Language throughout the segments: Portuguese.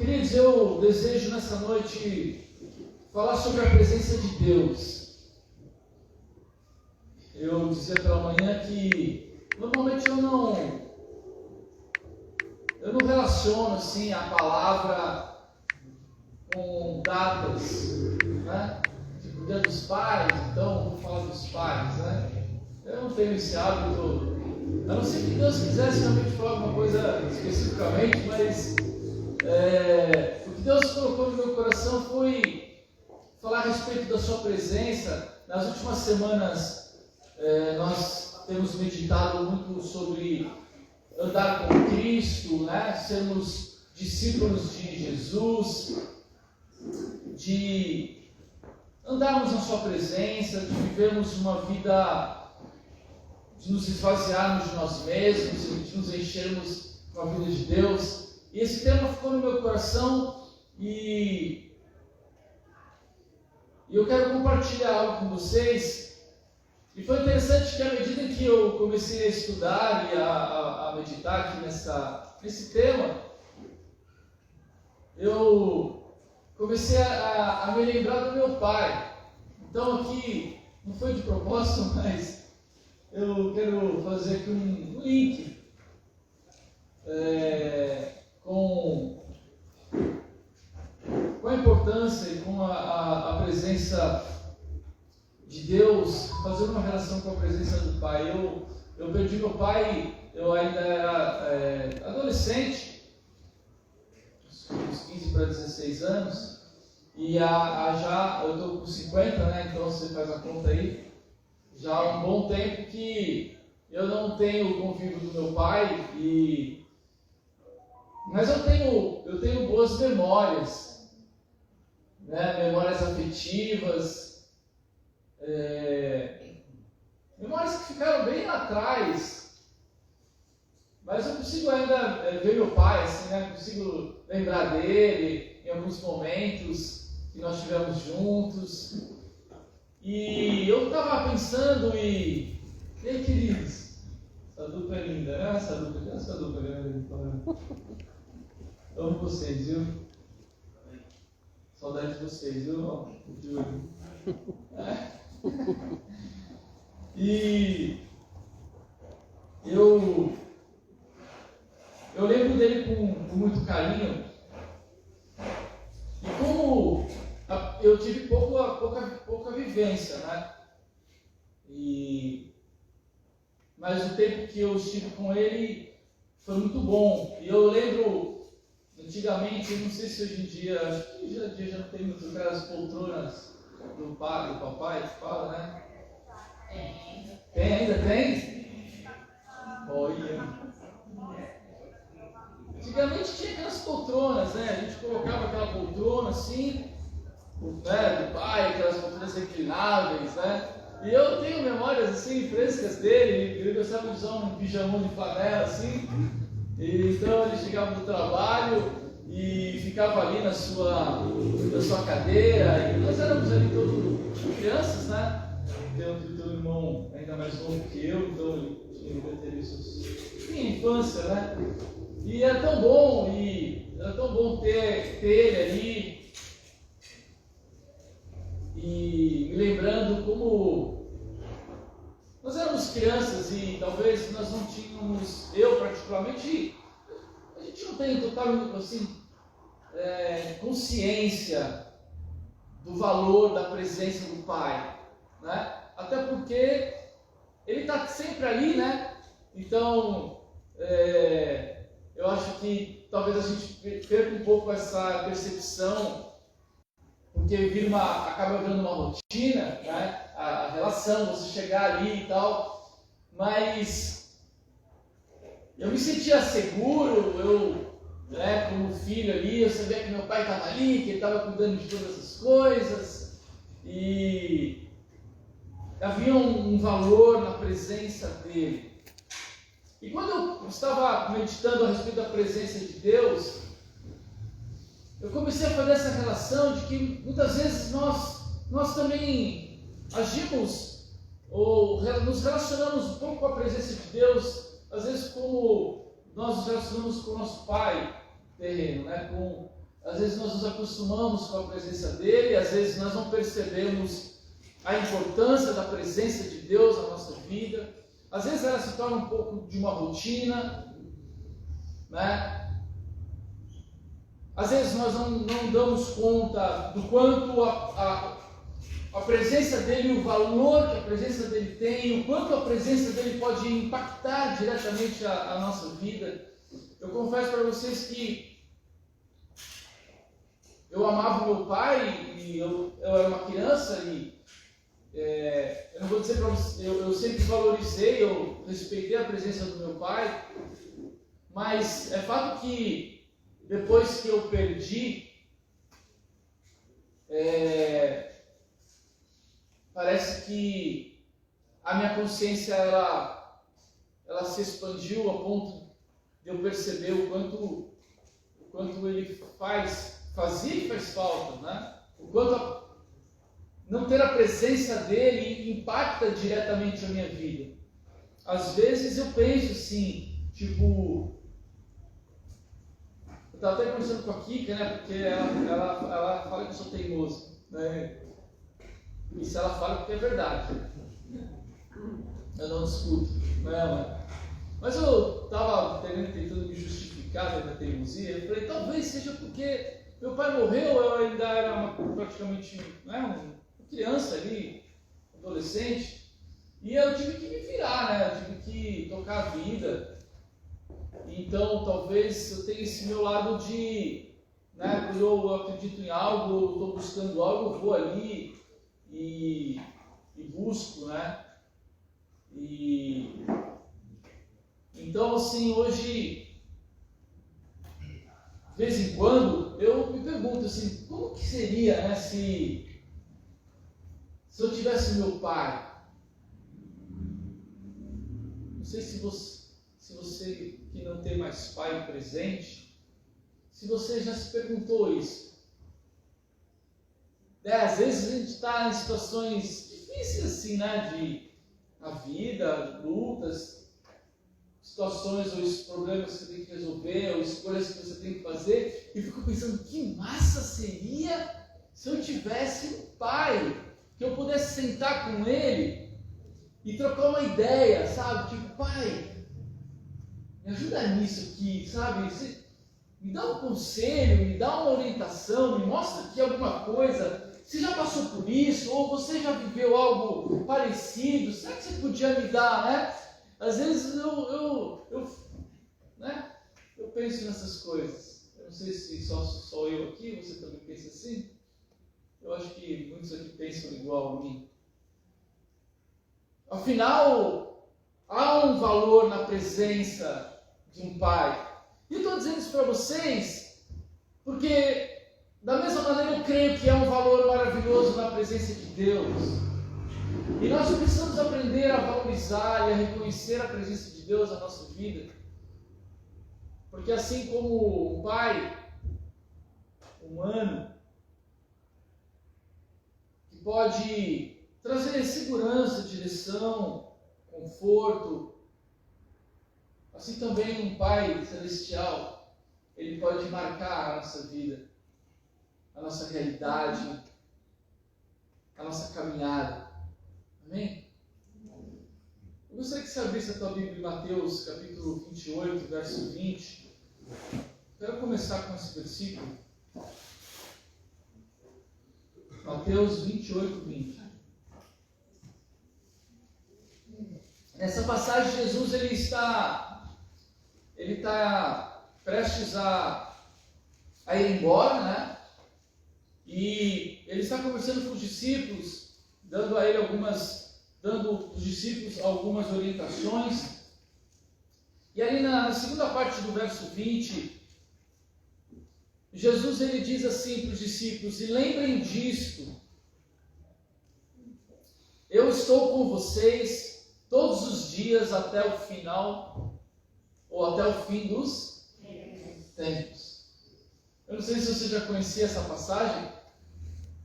Queridos, eu desejo nessa noite falar sobre a presença de Deus. Eu dizia pela manhã que normalmente eu não relaciono assim a palavra com datas, né? Tipo, Dia dos Pais, então vou falar dos pais, né? Eu não tenho esse hábito, a não ser que Deus quisesse realmente falar alguma coisa especificamente, mas o que Deus colocou no meu coração foi falar a respeito da sua presença. Nas últimas semanas nós temos meditado muito sobre andar com Cristo, né? Sermos discípulos de Jesus, de andarmos na sua presença, de vivermos uma vida, de nos esvaziarmos de nós mesmos, de nos enchermos com a vida de Deus. E esse tema ficou no meu coração e eu quero compartilhar algo com vocês. E foi interessante que à medida em que eu comecei a estudar e a meditar aqui nesse tema, eu comecei a me lembrar do meu pai. Então aqui, não foi de propósito, mas eu quero fazer aqui um link com a importância e com a presença de Deus, fazendo uma relação com a presença do Pai. Eu perdi meu pai, eu ainda era adolescente, uns 15 para 16 anos, e já eu estou com 50, né? Então você faz a conta aí, já há um bom tempo que eu não tenho o convívio do meu pai, mas eu tenho boas memórias, né? Memórias afetivas, memórias que ficaram bem lá atrás, mas eu consigo ainda ver meu pai, assim, né? Consigo lembrar dele em alguns momentos que nós tivemos juntos. E eu estava pensando e aí, queridos, essa dupla é linda, né? Essa dupla é linda. Amo vocês, viu? Saudade de vocês, viu? E eu lembro dele com muito carinho. E como eu tive pouca vivência, né? Mas o tempo que eu estive com ele foi muito bom. E eu lembro, antigamente, não sei se hoje em dia, acho que hoje em dia já não tem muito aquelas poltronas do papai que fala, né? Tem, ainda tem? Olha. Antigamente tinha aquelas poltronas, né? A gente colocava aquela poltrona assim, né, do pai, aquelas poltronas reclináveis, né? E eu tenho memórias assim, frescas dele. Ele gostava de usar um pijamão de flanela assim. E então ele chegava do trabalho e ficava ali na sua cadeira. E nós éramos ali todos crianças, né? Tem um irmão ainda mais novo que eu, então ele devia ter isso. Tinha infância, né? E era tão bom ter ele ali. E me lembrando como nós éramos crianças e talvez nós não tínhamos, eu particularmente, a gente não tem total assim, consciência do valor da presença do Pai, né? Até porque Ele está sempre ali, né? Então, eu acho que talvez a gente perca um pouco essa percepção, porque acaba virando uma rotina, né? A relação, você chegar ali e tal, mas eu me sentia seguro, né, como filho ali, eu sabia que meu pai estava ali, que ele estava cuidando de todas as coisas, e havia um valor na presença dele. E quando eu estava meditando a respeito da presença de Deus, eu comecei a fazer essa relação de que muitas vezes nós também agimos ou nos relacionamos um pouco com a presença de Deus, às vezes como nós nos relacionamos com o nosso Pai terreno, né? Com às vezes nós nos acostumamos com a presença dele, às vezes nós não percebemos a importância da presença de Deus na nossa vida. Às vezes ela se torna um pouco de uma rotina, né? Às vezes nós não damos conta do quanto a presença dele, o valor que a presença dele tem, o quanto a presença dele pode impactar diretamente a nossa vida. Eu confesso para vocês que eu amava o meu pai, e eu era uma criança, e eu não vou dizer para vocês, eu sempre valorizei, eu respeitei a presença do meu pai, mas é fato que depois que eu perdi, parece que a minha consciência ela se expandiu a ponto de eu perceber o quanto ele fazia e faz falta, né? O quanto não ter a presença dele impacta diretamente a minha vida. Às vezes eu penso assim, tipo, eu estava até conversando com a Kika, né? Porque ela fala que eu sou teimoso, né? E se ela fala, porque é verdade. Eu não discuto, né? Mas eu estava tentando me justificar da minha teimosia. Eu falei, talvez seja porque meu pai morreu, eu ainda era praticamente uma criança ali, adolescente, e eu tive que me virar, né? Eu tive que tocar a vida. Então, talvez eu tenha esse meu lado de, né? Quando eu acredito em algo, eu estou buscando algo, eu vou ali e busco, né? Então, assim, hoje, de vez em quando, eu me pergunto assim, como que seria, né, se eu tivesse meu pai? Não sei se você que não tem mais pai presente, se você já se perguntou isso. Às vezes a gente está em situações difíceis assim, né, de a vida, lutas, situações ou problemas que você tem que resolver, ou escolhas que você tem que fazer, e fico pensando, que massa seria se eu tivesse um pai, que eu pudesse sentar com ele e trocar uma ideia, sabe? Tipo, pai, me ajuda nisso aqui, sabe? Me dá um conselho, me dá uma orientação, me mostra aqui alguma coisa. Você já passou por isso? Ou você já viveu algo parecido? Será que você podia me dar, né? Às vezes eu penso nessas coisas. Eu não sei se só eu aqui, você também pensa assim? Eu acho que muitos aqui pensam igual a mim. Afinal, há um valor na presença de um pai. E eu estou dizendo isso para vocês porque, da mesma maneira, eu creio que há um valor maravilhoso na presença de Deus. E nós precisamos aprender a valorizar e a reconhecer a presença de Deus na nossa vida. Porque assim como o pai humano, que pode trazer segurança, direção, conforto, assim também um pai celestial, ele pode marcar a nossa vida, a nossa realidade, a nossa caminhada. Amém? Eu gostaria que você abrisse a tua Bíblia em Mateus, capítulo 28, verso 20. Quero começar com esse versículo. Mateus 28, 20. Nessa passagem, Jesus ele está prestes a ir embora, né? E ele está conversando com os discípulos, dando os discípulos algumas orientações. E ali na segunda parte do verso 20, Jesus ele diz assim para os discípulos: e lembrem disto, eu estou com vocês todos os dias até o final, ou até o fim dos tempos. Eu não sei se você já conhecia essa passagem,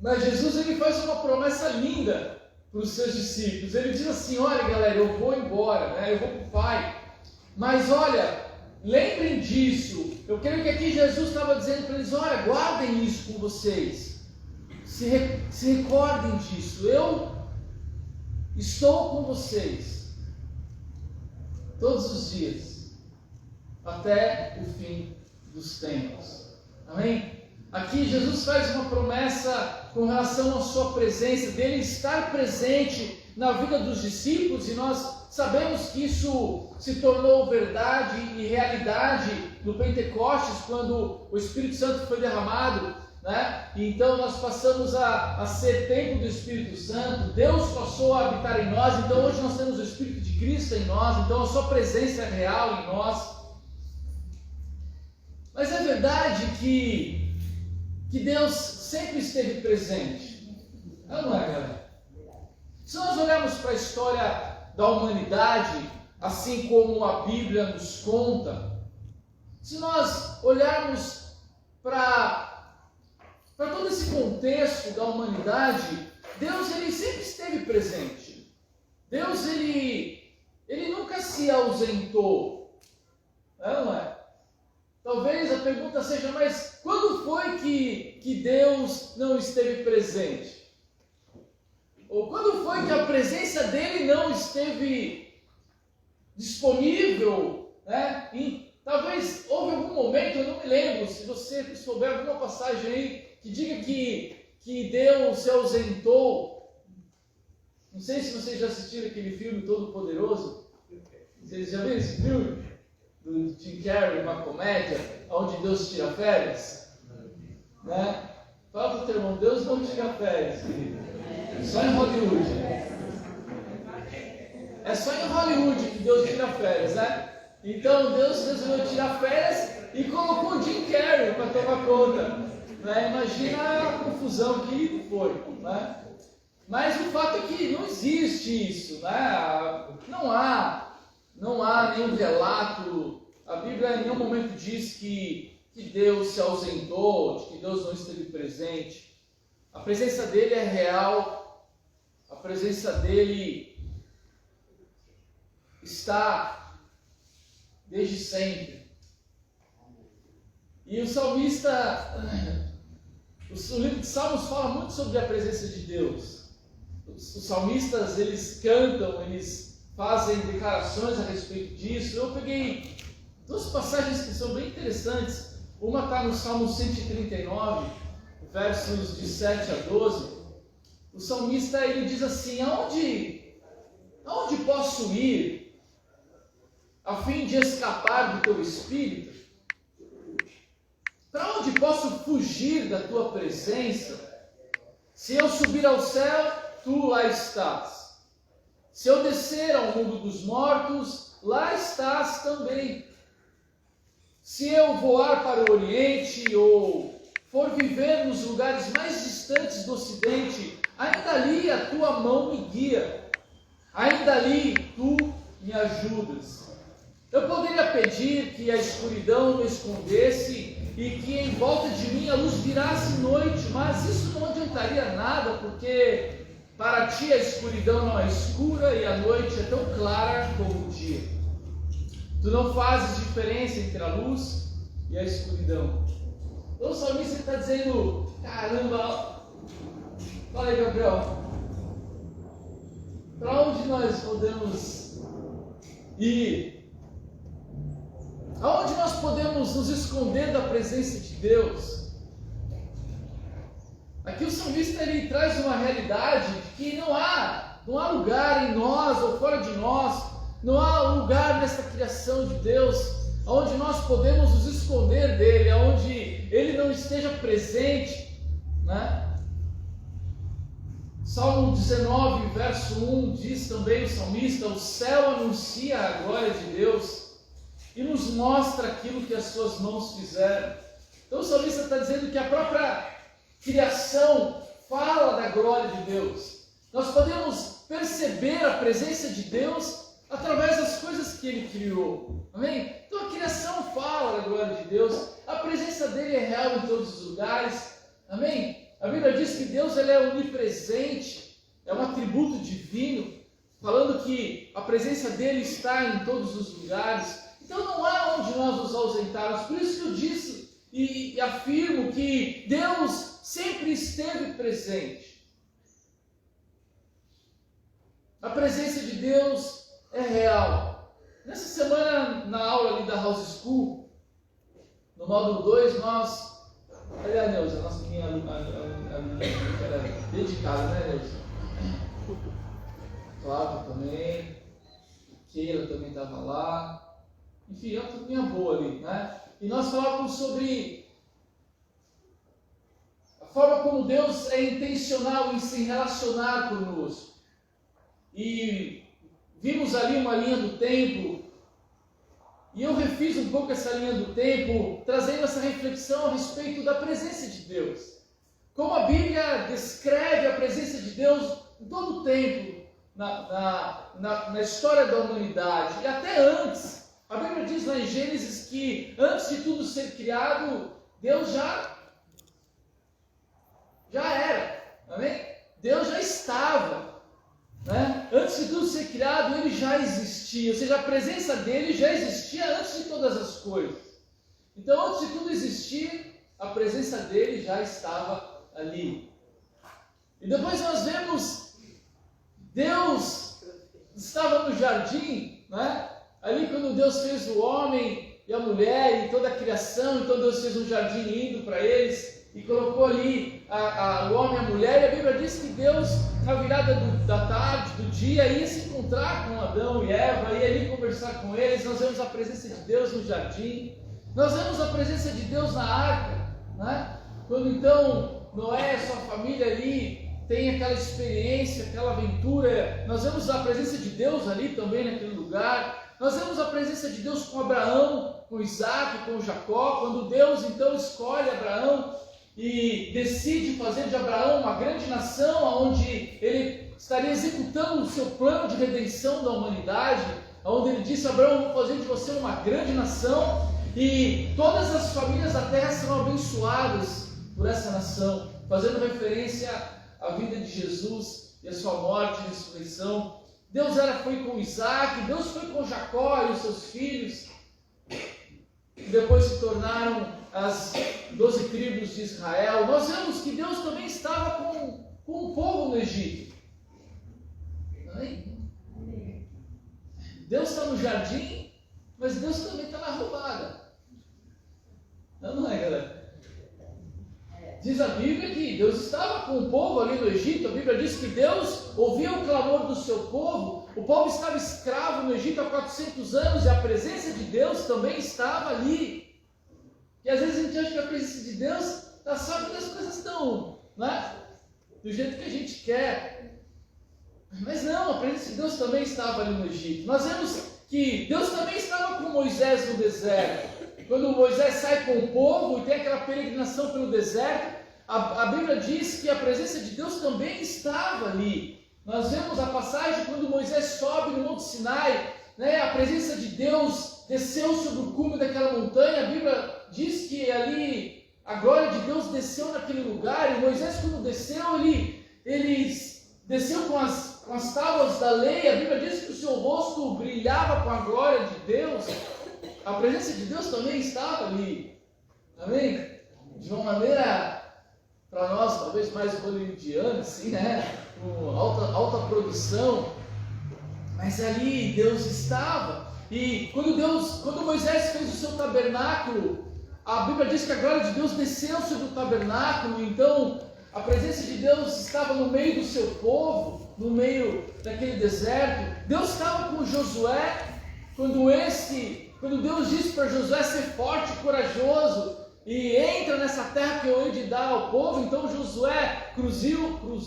mas Jesus ele faz uma promessa linda para os seus discípulos. Ele diz assim: olha galera, eu vou embora, né? Eu vou para o Pai, mas olha, lembrem disso, Eu creio que aqui Jesus estava dizendo para eles: olha, guardem isso com vocês, se recordem disso, eu estou com vocês todos os dias, até o fim dos tempos. Amém? Aqui Jesus faz uma promessa com relação à sua presença, dele estar presente na vida dos discípulos, e nós sabemos que isso se tornou verdade e realidade no Pentecostes, quando o Espírito Santo foi derramado, né? E então nós passamos a ser templo do Espírito Santo, Deus passou a habitar em nós, então hoje nós temos o Espírito de Cristo em nós, então a sua presença é real em nós. Mas é verdade que Deus sempre esteve presente, não é, galera? Se nós olharmos para a história da humanidade, assim como a Bíblia nos conta, se nós olharmos para todo esse contexto da humanidade, Deus ele sempre esteve presente. Deus ele nunca se ausentou, não é? Talvez a pergunta seja: mas quando foi que Deus não esteve presente? Ou quando foi que a presença dele não esteve disponível, né? E talvez houve algum momento, eu não me lembro, se você souber alguma passagem aí que diga que Deus se ausentou. Não sei se vocês já assistiram aquele filme Todo Poderoso. Vocês já viram esse filme? Do Jim Carrey, uma comédia, onde Deus tira férias? Né? Fala para o teu irmão: Deus não tira férias, querido. Só em Hollywood. É só em Hollywood que Deus tira férias, né? Então Deus resolveu tirar férias e colocou o Jim Carrey para tomar conta, né? Imagina a confusão que foi, né? Mas o fato é que não existe isso, né? Não há nenhum relato. A Bíblia em nenhum momento diz que Deus se ausentou, de que Deus não esteve presente. A presença dele é real. A presença dele está desde sempre. E o salmista, o livro de Salmos fala muito sobre a presença de Deus. Os salmistas, eles cantam, eles fazem declarações a respeito disso. Eu peguei duas passagens que são bem interessantes. Uma está no Salmo 139, versos de 7 a 12. O salmista ele diz assim: aonde posso ir a fim de escapar do teu espírito? Para onde posso fugir da tua presença? Se eu subir ao céu, tu lá estás. Se eu descer ao mundo dos mortos, lá estás também. Se eu voar para o Oriente ou for viver nos lugares mais distantes do Ocidente, ainda ali a tua mão me guia, ainda ali tu me ajudas. Eu poderia pedir que a escuridão me escondesse e que em volta de mim a luz virasse noite, mas isso não adiantaria nada, porque para ti a escuridão não é escura e a noite é tão clara como o dia. Tu não fazes diferença entre a luz e a escuridão. Então o salmista está dizendo: caramba, fala aí, Gabriel, para onde nós podemos ir? Aonde nós podemos nos esconder da presença de Deus? Aqui o salmista ele traz uma realidade de que não há lugar em nós ou fora de nós, não há lugar nessa criação de Deus onde nós podemos nos esconder dele, onde ele não esteja presente, né? Salmo 19, verso 1 diz também o salmista: o céu anuncia a glória de Deus e nos mostra aquilo que as suas mãos fizeram. Então o salmista está dizendo que a própria criação fala da glória de Deus. Nós podemos perceber a presença de Deus através das coisas que ele criou. Amém? Então a criação fala da glória de Deus, a presença dele é real em todos os lugares. Amém? A Bíblia diz que Deus ele é onipresente, é um atributo divino, falando que a presença dele está em todos os lugares. Então não há onde nós nos ausentarmos. Por isso que eu disse e afirmo que Deus sempre esteve presente. A presença de Deus é real. Nessa semana, na aula ali da House School, no módulo 2, nós... Cadê a Neuza? Nossa minha aluna era dedicada, né, Neuza? Cláudio também, Keila também estava lá. Enfim, é uma turminha boa ali, né? E nós falávamos sobre a forma como Deus é intencional em se relacionar conosco. E vimos ali uma linha do tempo, e eu refiz um pouco essa linha do tempo, trazendo essa reflexão a respeito da presença de Deus. Como a Bíblia descreve a presença de Deus em todo o tempo, na história da humanidade, e até antes. A Bíblia diz lá em Gênesis que antes de tudo ser criado, Deus já era, amém? Deus já estava, né? Antes de tudo ser criado, Ele já existia, ou seja, a presença dEle já existia antes de todas as coisas. Então, antes de tudo existir, a presença dEle já estava ali. E depois nós vemos, Deus estava no jardim, né? Ali quando Deus fez o homem e a mulher e toda a criação, então Deus fez um jardim lindo para eles e colocou ali o homem e a mulher, e a Bíblia diz que Deus, na virada da tarde, do dia, ia se encontrar com Adão e Eva, ia ali conversar com eles. Nós vemos a presença de Deus no jardim, nós vemos a presença de Deus na arca, né? Quando então Noé e sua família ali tem aquela experiência, aquela aventura, nós vemos a presença de Deus ali também naquele lugar. Nós vemos a presença de Deus com Abraão, com Isaac, com Jacó, quando Deus então escolhe Abraão e decide fazer de Abraão uma grande nação, onde ele estaria executando o seu plano de redenção da humanidade, onde ele disse: Abraão, vou fazer de você uma grande nação, e todas as famílias da terra serão abençoadas por essa nação, fazendo referência à vida de Jesus e a sua morte e ressurreição. Deus foi com Isaac, Deus foi com Jacó e os seus filhos, que depois se tornaram as 12 tribos de Israel. Nós vemos que Deus também estava com o povo no Egito. Amém? Deus está no jardim, mas Deus também está na roubada. Não é, galera? Diz a Bíblia que Deus estava com o povo ali no Egito. A Bíblia diz que Deus ouvia o clamor do seu povo. O povo estava escravo no Egito há 400 anos e a presença de Deus também estava ali. E às vezes a gente acha que a presença de Deus está só quando as coisas estão, né, do jeito que a gente quer. Mas não, a presença de Deus também estava ali no Egito. Nós vemos que Deus também estava com Moisés no deserto. Quando Moisés sai com o povo e tem aquela peregrinação pelo deserto, a Bíblia diz que a presença de Deus também estava ali. Nós vemos a passagem quando Moisés sobe no Monte Sinai, né, a presença de Deus desceu sobre o cume daquela montanha. A Bíblia diz que ali a glória de Deus desceu naquele lugar, e Moisés, quando desceu, ele desceu com as tábuas da lei. A Bíblia diz que o seu rosto brilhava com a glória de Deus. A presença de Deus também estava ali, amém? De uma maneira, para nós, talvez mais hollywoodiana, assim, né? Com alta produção, mas ali Deus estava. E quando Moisés fez o seu tabernáculo, a Bíblia diz que a glória de Deus desceu sobre o tabernáculo. Então a presença de Deus estava no meio do seu povo, no meio daquele deserto. Deus estava com Josué, quando Deus disse para Josué ser forte e corajoso, e entra nessa terra que eu hei de dar ao povo. Então Josué cruziu o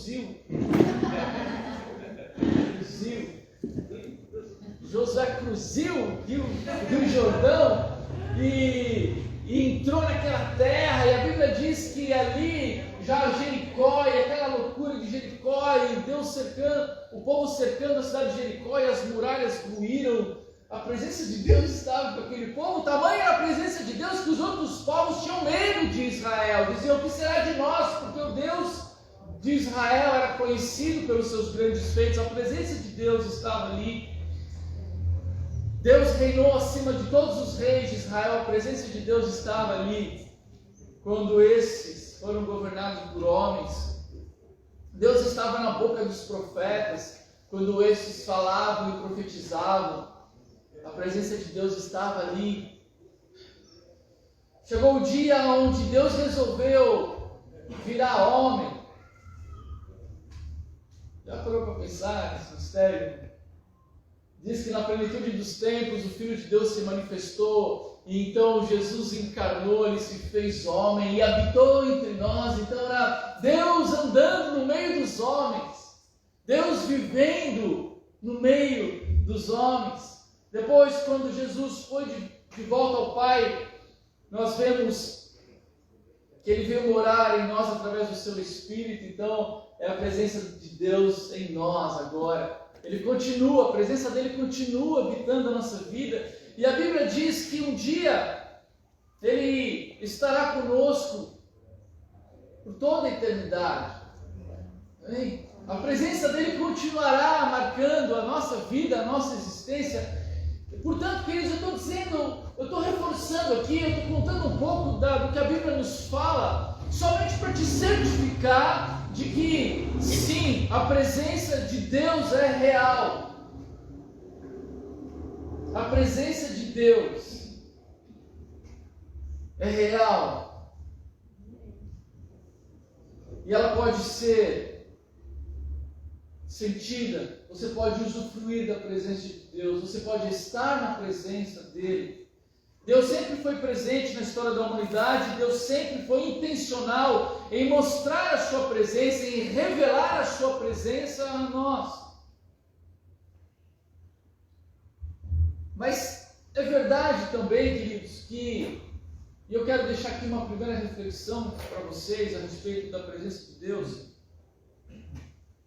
Rio Jordão e entrou naquela terra, e a Bíblia diz que ali já Jericó, e aquela loucura de Jericó, e Deus cercando, o povo cercando a cidade de Jericó, e as muralhas ruíram. A presença de Deus estava com aquele povo. Tamanha era a presença de Deus que os outros povos tinham medo de Israel, diziam: o que será de nós? Porque o Deus de Israel era conhecido pelos seus grandes feitos. A presença de Deus estava ali. Deus reinou acima de todos os reis de Israel, a presença de Deus estava ali quando esses foram governados por homens. Deus estava na boca dos profetas quando esses falavam e profetizavam. A presença de Deus estava ali. Chegou o dia onde Deus resolveu virar homem. Já parou para pensar nesse mistério? Diz que na plenitude dos tempos o Filho de Deus se manifestou, e então Jesus encarnou, ele se fez homem e habitou entre nós. Então era Deus andando no meio dos homens, Deus vivendo no meio dos homens. Depois, quando Jesus foi de volta ao Pai, nós vemos que ele veio morar em nós através do seu Espírito. Então é a presença de Deus em nós agora. Ele continua, a presença dele continua habitando a nossa vida. E a Bíblia diz que um dia ele estará conosco por toda a eternidade. Amém? A presença dele continuará marcando a nossa vida, a nossa existência. Portanto, queridos, eu estou reforçando aqui, eu estou contando um pouco do que a Bíblia nos fala, somente para te certificar de que, sim, a presença de Deus é real. A presença de Deus é real. E ela pode ser sentida. Você pode usufruir da presença de Deus. Você pode estar na presença dele. Deus sempre foi presente na história da humanidade. Deus sempre foi intencional em mostrar a sua presença, em revelar a sua presença a nós. Mas é verdade também, queridos, que e eu quero deixar aqui uma primeira reflexão para vocês a respeito da presença de Deus.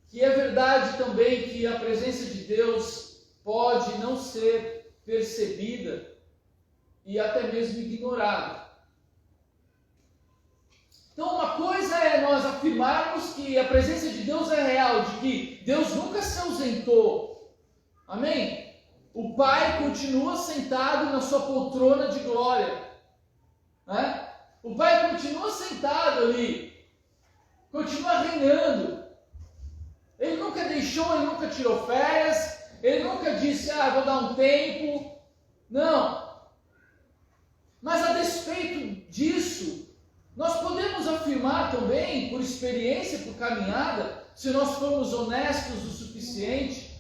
Que é verdade também que a presença de Deus pode não ser percebida e até mesmo ignorada. Então, uma coisa é nós afirmarmos que a presença de Deus é real, de que Deus nunca se ausentou. Amém? O Pai continua sentado na sua poltrona de glória. Né? O Pai continua sentado ali, continua reinando. Ele nunca deixou, ele nunca tirou férias, ele nunca disse, vou dar um tempo. Não. Mas a despeito disso, nós podemos afirmar também, por experiência, por caminhada, se nós formos honestos o suficiente,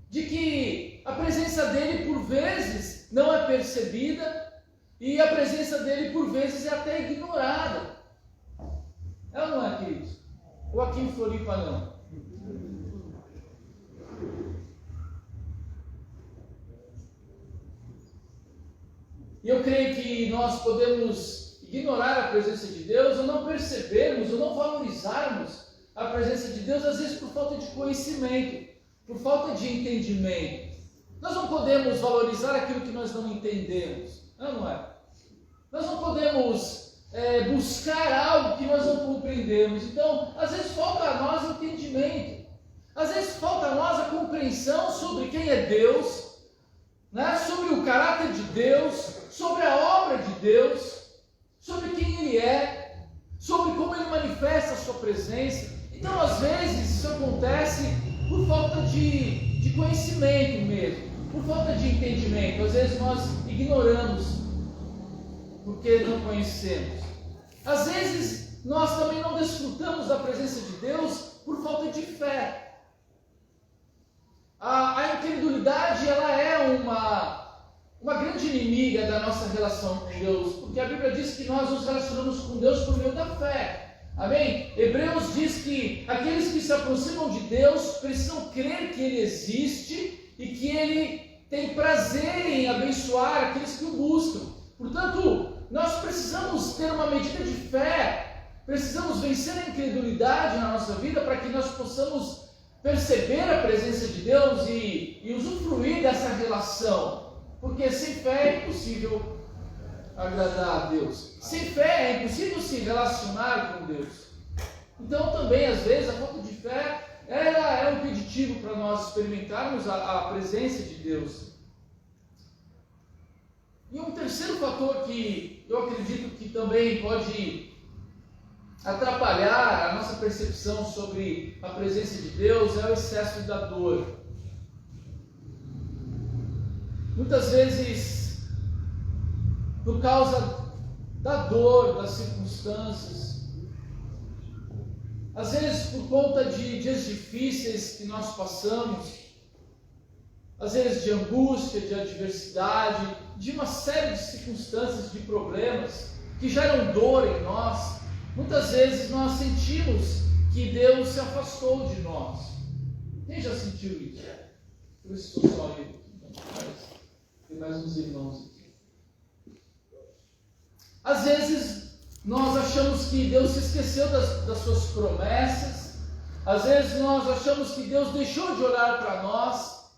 de que a presença dele por vezes não é percebida e a presença dele por vezes é até ignorada. É ou não é, queridos? Ou aqui em Floripa não? E eu creio que nós podemos ignorar a presença de Deus, ou não percebermos, ou não valorizarmos a presença de Deus, às vezes por falta de conhecimento, por falta de entendimento. Nós não podemos valorizar aquilo que nós não entendemos, não é? Nós não podemos buscar algo que nós não compreendemos. Então, às vezes falta a nós entendimento, às vezes falta a nós a compreensão sobre quem é Deus, né? Sobre o caráter de Deus, sobre a obra de Deus, sobre quem Ele é, sobre como Ele manifesta a sua presença. Então, às vezes, isso acontece por falta de conhecimento mesmo, por falta de entendimento. Às vezes nós ignoramos porque não conhecemos. Às vezes nós também não desfrutamos da presença de Deus por falta de fé. A incredulidade, ela é uma grande inimiga da nossa relação com Deus, porque a Bíblia diz que nós nos relacionamos com Deus por meio da fé. Amém? Hebreus diz que aqueles que se aproximam de Deus precisam crer que Ele existe e que Ele tem prazer em abençoar aqueles que o buscam. Portanto, nós precisamos ter uma medida de fé, precisamos vencer a incredulidade na nossa vida para que nós possamos perceber a presença de Deus e usufruir dessa relação. Porque sem fé é impossível agradar a Deus. Sem fé é impossível se relacionar com Deus. Então também, às vezes, a falta de fé ela é um impeditivo para nós experimentarmos a presença de Deus. E um terceiro fator que eu acredito que também pode atrapalhar a nossa percepção sobre a presença de Deus é o excesso da dor. Muitas vezes, por causa da dor, das circunstâncias, às vezes por conta de dias difíceis que nós passamos, às vezes de angústia, de adversidade, de uma série de circunstâncias, de problemas que geram dor em nós, muitas vezes nós sentimos que Deus se afastou de nós. Quem já sentiu isso? Por isso estou só eu aqui. Tem mais uns irmãos aqui. Às vezes nós achamos que Deus se esqueceu das suas promessas. Às vezes nós achamos que Deus deixou de olhar para nós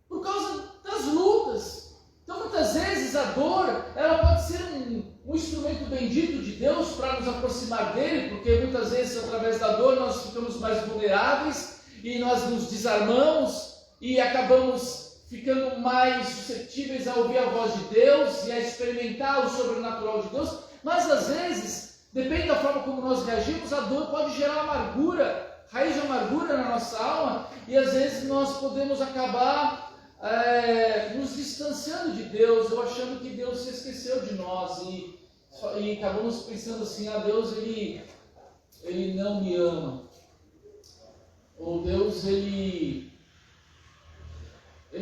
por causa das lutas. Então muitas vezes a dor, ela pode ser um instrumento bendito de Deus para nos aproximar dele, porque muitas vezes através da dor nós ficamos mais vulneráveis e nós nos desarmamos e acabamos ficando mais suscetíveis a ouvir a voz de Deus e a experimentar o sobrenatural de Deus. Mas às vezes, depende da forma como nós reagimos, a dor pode gerar amargura, raiz de amargura na nossa alma, e às vezes nós podemos acabar nos distanciando de Deus, ou achando que Deus se esqueceu de nós, e acabamos pensando assim: Deus ele não me ama, ou Deus ele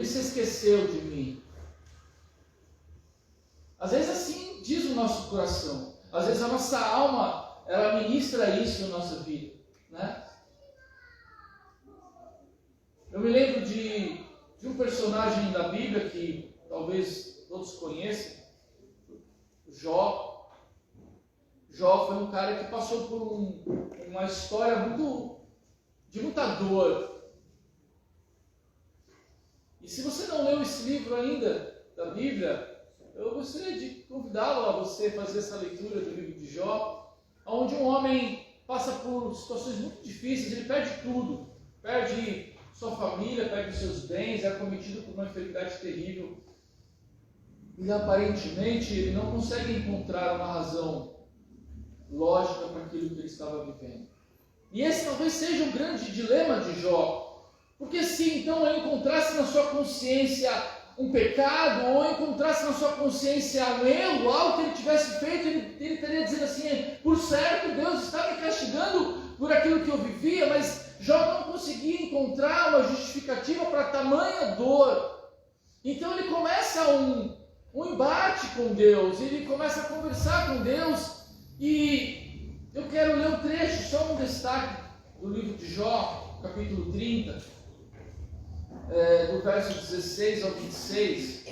se esqueceu de mim. Às vezes assim diz o nosso coração, às vezes a nossa alma, ela ministra isso na nossa vida, né? Eu me lembro de um personagem da Bíblia que talvez todos conheçam, Jó. Jó foi um cara que passou por uma história de muita dor. E se você não leu esse livro ainda da Bíblia, eu gostaria de convidá-lo a você fazer essa leitura do livro de Jó, onde um homem passa por situações muito difíceis, ele perde tudo, perde sua família, perde seus bens, é acometido por uma enfermidade terrível, e aparentemente ele não consegue encontrar uma razão lógica para aquilo que ele estava vivendo. E esse talvez seja o grande dilema de Jó, porque se então ele encontrasse na sua consciência um pecado, ou encontrasse na sua consciência um erro, algo que ele tivesse feito, ele teria dizendo assim: por certo, Deus está me castigando por aquilo que eu vivia, mas Jó não conseguia encontrar uma justificativa para tamanha dor. Então ele começa um embate com Deus, ele começa a conversar com Deus, e eu quero ler um trecho, só um destaque do livro de Jó, capítulo 30, do verso 16 ao 26,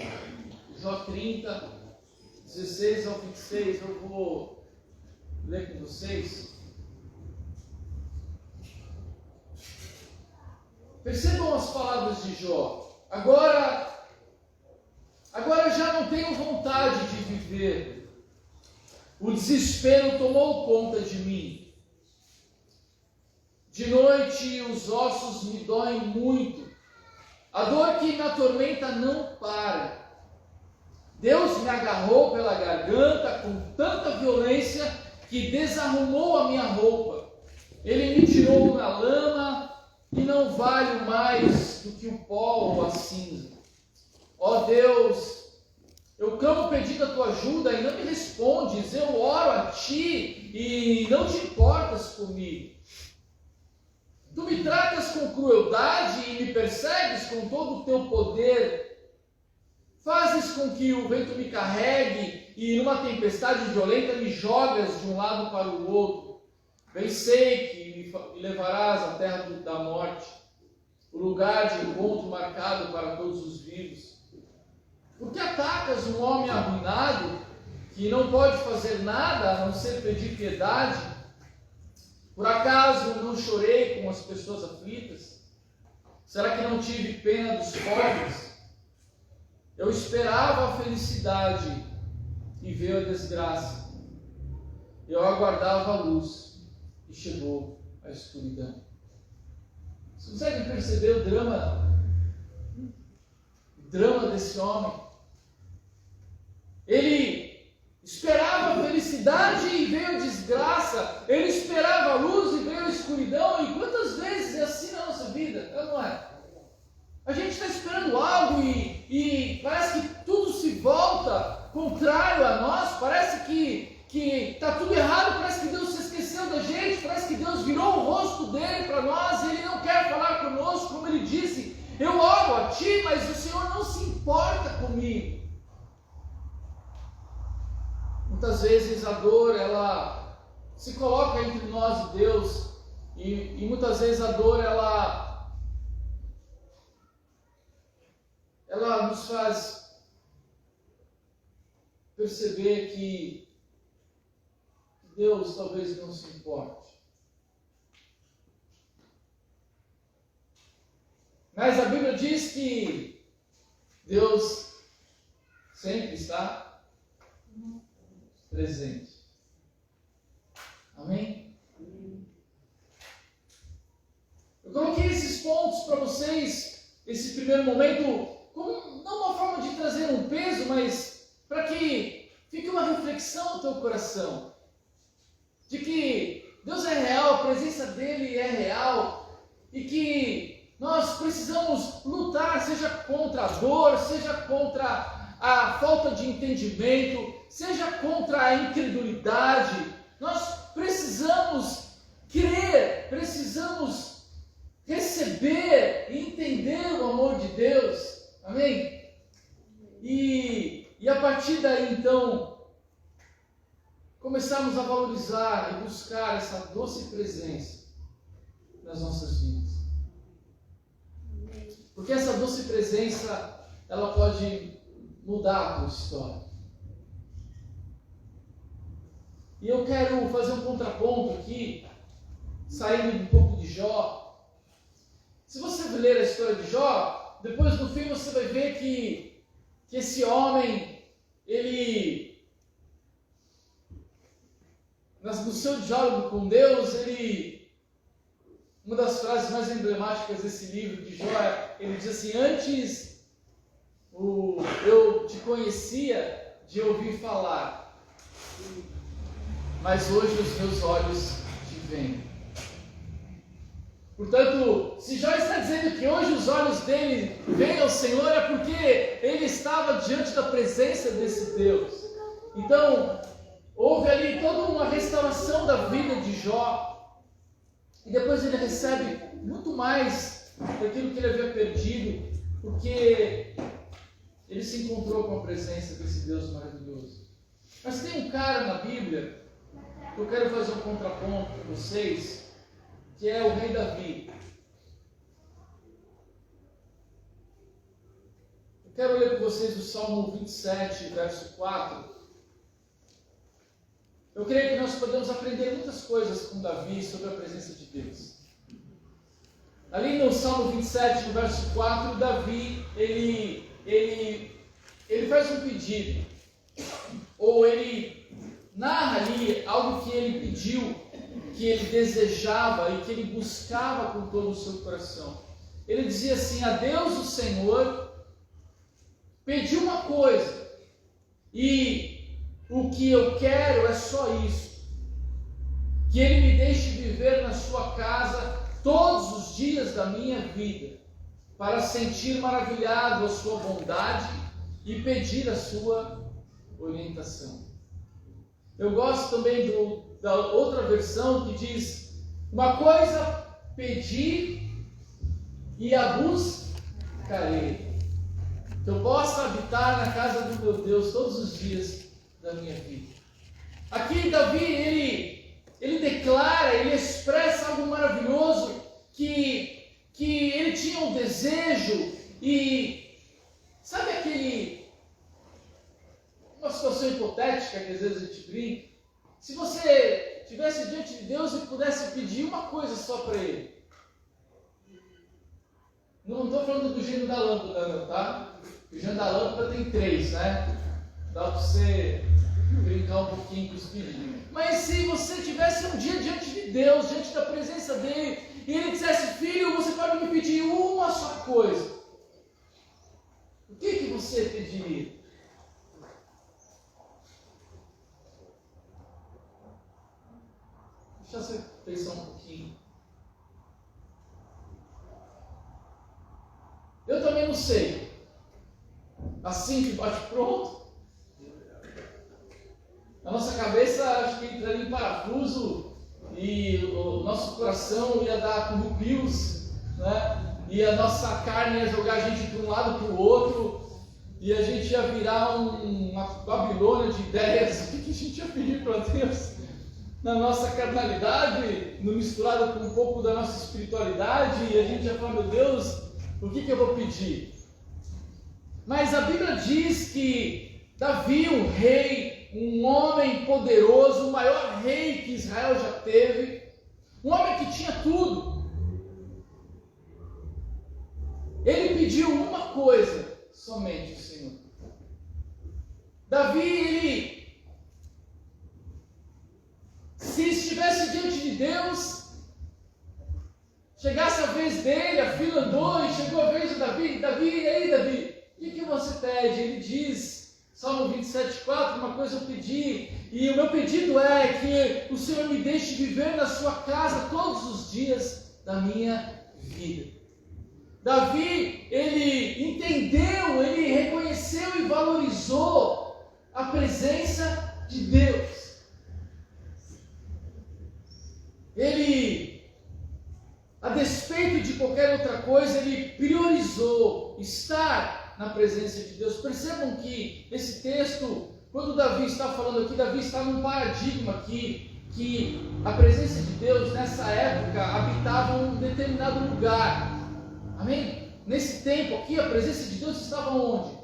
Jó 30, 16 ao 26, eu vou ler com vocês. Percebam as palavras de Jó. Agora já não tenho vontade de viver. O desespero tomou conta de mim. De noite os ossos me doem muito. A dor que me atormenta não para. Deus me agarrou pela garganta com tanta violência que desarrumou a minha roupa. Ele me tirou na lama e não valho mais do que o pó ou a cinza. Ó Deus, eu clamo pedindo a tua ajuda e não me respondes. Eu oro a ti e não te importas comigo. Tu me tratas com crueldade e me persegues com todo o teu poder. Fazes com que o vento me carregue e numa tempestade violenta me jogas de um lado para o outro. Bem sei que me levarás à terra da morte, o lugar de encontro marcado para todos os vivos. Por que atacas um homem arruinado que não pode fazer nada a não ser pedir piedade? Por acaso não chorei com as pessoas aflitas? Será que não tive pena dos pobres? Eu esperava a felicidade e veio a desgraça. Eu aguardava a luz e chegou a escuridão. Você consegue perceber o drama desse homem? Ele esperava a felicidade e veio a desgraça. Ele esperava a luz e veio a escuridão. E quantas vezes é assim na nossa vida? Não é? A gente está esperando algo e parece que tudo se volta contrário a nós. Parece que está tudo errado. Parece que Deus se esqueceu da gente. Parece que Deus virou o rosto dele para nós. E Ele não quer falar conosco. Como Ele disse, eu oro a Ti, mas o Senhor não se importa comigo. Muitas vezes a dor, ela se coloca entre nós e Deus, e muitas vezes a dor, ela nos faz perceber que Deus talvez não se importe. Mas a Bíblia diz que Deus sempre está presente. Amém? Eu coloquei esses pontos para vocês, esse primeiro momento, como não uma forma de trazer um peso, mas para que fique uma reflexão no teu coração, de que Deus é real, a presença dele é real, e que nós precisamos lutar, seja contra a dor, seja contra a falta de entendimento, seja contra a incredulidade. Nós precisamos crer, precisamos receber e entender o amor de Deus. Amém? E a partir daí, então, começarmos a valorizar e buscar essa doce presença nas nossas vidas. Porque essa doce presença, ela pode mudar a tua história. E eu quero fazer um contraponto aqui, saindo um pouco de Jó. Se você ler a história de Jó, depois no fim você vai ver que esse homem, ele, no seu diálogo com Deus, uma das frases mais emblemáticas desse livro de Jó, ele diz assim: antes eu te conhecia de ouvir falar, mas hoje os meus olhos te veem. Portanto, se Jó está dizendo que hoje os olhos dele veem ao Senhor, é porque ele estava diante da presença desse Deus. Então, houve ali toda uma restauração da vida de Jó, e depois ele recebe muito mais daquilo que ele havia perdido, porque ele se encontrou com a presença desse Deus maravilhoso. Mas tem um cara na Bíblia que eu quero fazer um contraponto com vocês, que é o rei Davi. Eu quero ler com vocês o Salmo 27, verso 4. Eu creio que nós podemos aprender muitas coisas com Davi sobre a presença de Deus. Ali no Salmo 27, no verso 4, Davi, ele faz um pedido, ou ele narra ali algo que ele pediu, que ele desejava e que ele buscava com todo o seu coração. Ele dizia assim: a Deus o Senhor pedi uma coisa, e o que eu quero é só isso, que Ele me deixe viver na sua casa todos os dias da minha vida, para sentir maravilhado a sua bondade e pedir a sua orientação. Eu gosto também da outra versão que diz: uma coisa pedi e a buscarei, que eu possa habitar na casa do meu Deus todos os dias da minha vida. Aqui Davi, ele declara, ele expressa algo maravilhoso, que ele tinha um desejo, e sabe uma situação hipotética que às vezes a gente brinca, se você estivesse diante de Deus e pudesse pedir uma coisa só para Ele. Não estou falando do gênio da lâmpada, não, tá? O gênio da lâmpada tem 3, né? Dá para você brincar um pouquinho com os pedidos. Mas se você tivesse um dia diante de Deus, diante da presença dele, e ele dissesse: filho, você pode me pedir uma só coisa, o que você pediria? Deixa você pensar um pouquinho. Eu também não sei. Assim que bate pronto, a nossa cabeça acho que entraria em parafuso e o nosso coração ia dar arrepios, né? E a nossa carne ia jogar a gente de um lado para o outro, e a gente ia virar uma Babilônia de ideias. O que a gente ia pedir para Deus? Na nossa carnalidade, misturado com um pouco da nossa espiritualidade, e a gente ia falar, meu Deus, o que eu vou pedir? Mas a Bíblia diz que Davi, um rei, um homem poderoso, o maior rei que Israel já teve, um homem que tinha tudo, ele pediu uma coisa somente, o Senhor. Davi, ele, se estivesse diante de Deus, chegasse a vez dele, a fila andou e chegou a vez de Davi. Davi, e aí Davi, o que você pede? Ele diz, Salmo 27,4, uma coisa eu pedi, e o meu pedido é que o Senhor me deixe viver na sua casa todos os dias da minha vida. Davi, ele entendeu, ele reconheceu e valorizou a presença de Deus. Ele, a despeito de qualquer outra coisa, ele priorizou estar na presença de Deus. Percebam que esse texto, quando Davi está falando aqui, Davi está num paradigma aqui, que a presença de Deus nessa época habitava um determinado lugar. Amém? Nesse tempo aqui, a presença de Deus estava onde?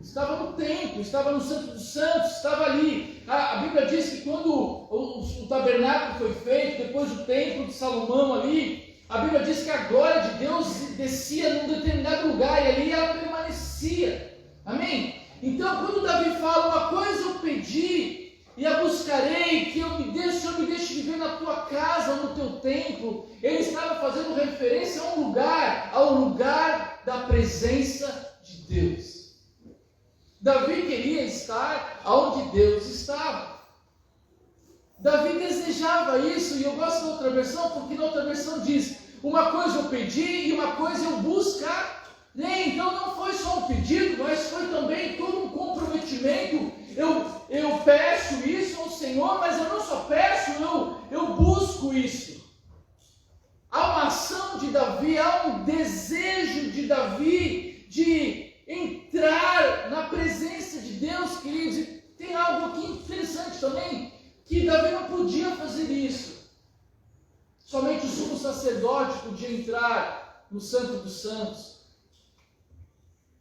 Estava no templo, estava no Santo dos Santos, estava ali. A Bíblia diz que quando o tabernáculo foi feito, depois do templo de Salomão ali, a Bíblia diz que a glória de Deus descia num determinado lugar e ali ela permanecia. Amém? Então, quando Davi fala, uma coisa eu pedi e a buscarei, que o Senhor me deixe viver na tua casa, no teu templo, ele estava fazendo referência a um lugar, ao lugar da presença de Deus. Davi queria estar onde Deus estava. Davi desejava isso, e eu gosto da outra versão, porque na outra versão diz, uma coisa eu pedi e uma coisa eu buscarei. Então não foi só um pedido, mas foi também todo um comprometimento. Eu peço isso ao Senhor, mas eu não só peço, eu busco isso. Há uma ação de Davi, há um desejo de Davi de entrar na presença de Deus, queridos. E tem algo aqui interessante também, que Davi não podia fazer isso. Somente o sumo sacerdote podia entrar no Santo dos Santos.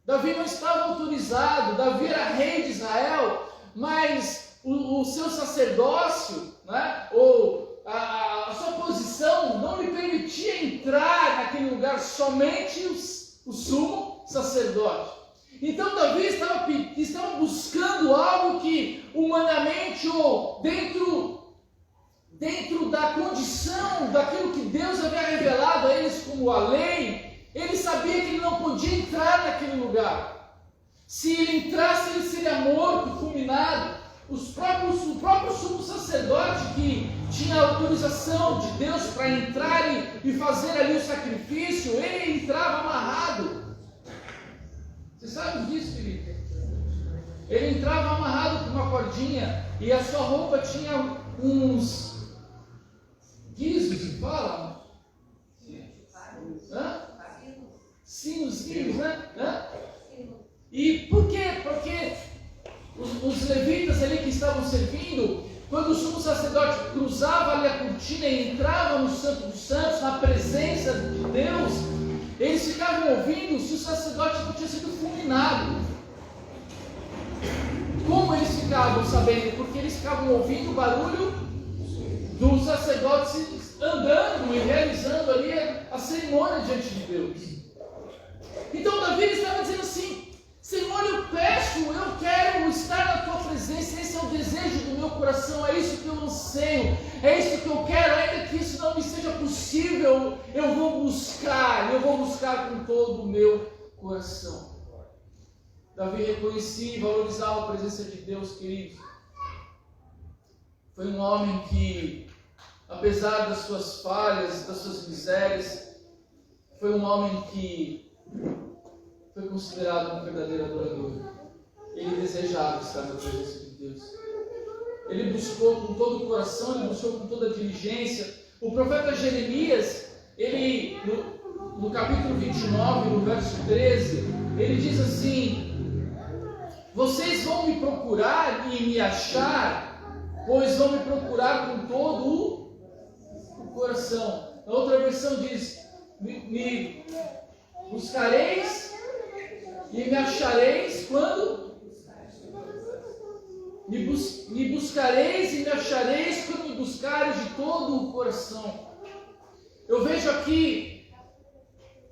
Davi não estava autorizado, Davi era rei de Israel, mas o seu sacerdócio, né, ou a sua posição não lhe permitia entrar naquele lugar, somente o sumo sacerdote. Então Davi estava buscando algo que humanamente ou dentro da condição daquilo que Deus havia revelado a eles como a lei, ele sabia que ele não podia entrar naquele lugar. Se ele entrasse, ele seria morto, fulminado. O próprio sumo sacerdote, que tinha autorização de Deus para entrar e fazer ali o sacrifício, ele entrava amarrado. Você sabe disso, Felipe? Ele entrava amarrado com uma cordinha e a sua roupa tinha uns guizos, se fala? Sinos, né? E por quê? Porque os levitas ali que estavam servindo, quando o sumo sacerdote cruzava ali a cortina e entrava no Santo dos Santos, na presença de Deus, eles ficavam ouvindo se o sacerdote não tinha sido fulminado. Como eles ficavam sabendo? Porque eles ficavam ouvindo o barulho do sacerdote andando e realizando ali a cerimônia diante de Deus. Então Davi estava dizendo assim: Senhor, eu peço, eu quero estar na tua presença, esse é o desejo do meu coração, é isso que eu anseio, é isso que eu quero, ainda que isso não me seja possível, eu vou buscar com todo o meu coração. Davi reconhecia e valorizava a presença de Deus, queridos. Foi um homem que apesar das suas falhas, das suas misérias, foi um homem que foi considerado um verdadeiro adorador. Ele desejava estar na presença de Deus. Ele buscou com todo o coração, ele buscou com toda a diligência. O profeta Jeremias, ele, no capítulo 29, no verso 13, ele diz assim: vocês vão me procurar e me achar, pois vão me procurar com todo o coração. Na outra versão diz: me buscareis e me achareis quando? Me buscareis e me achareis quando me buscareis de todo o coração. Eu vejo aqui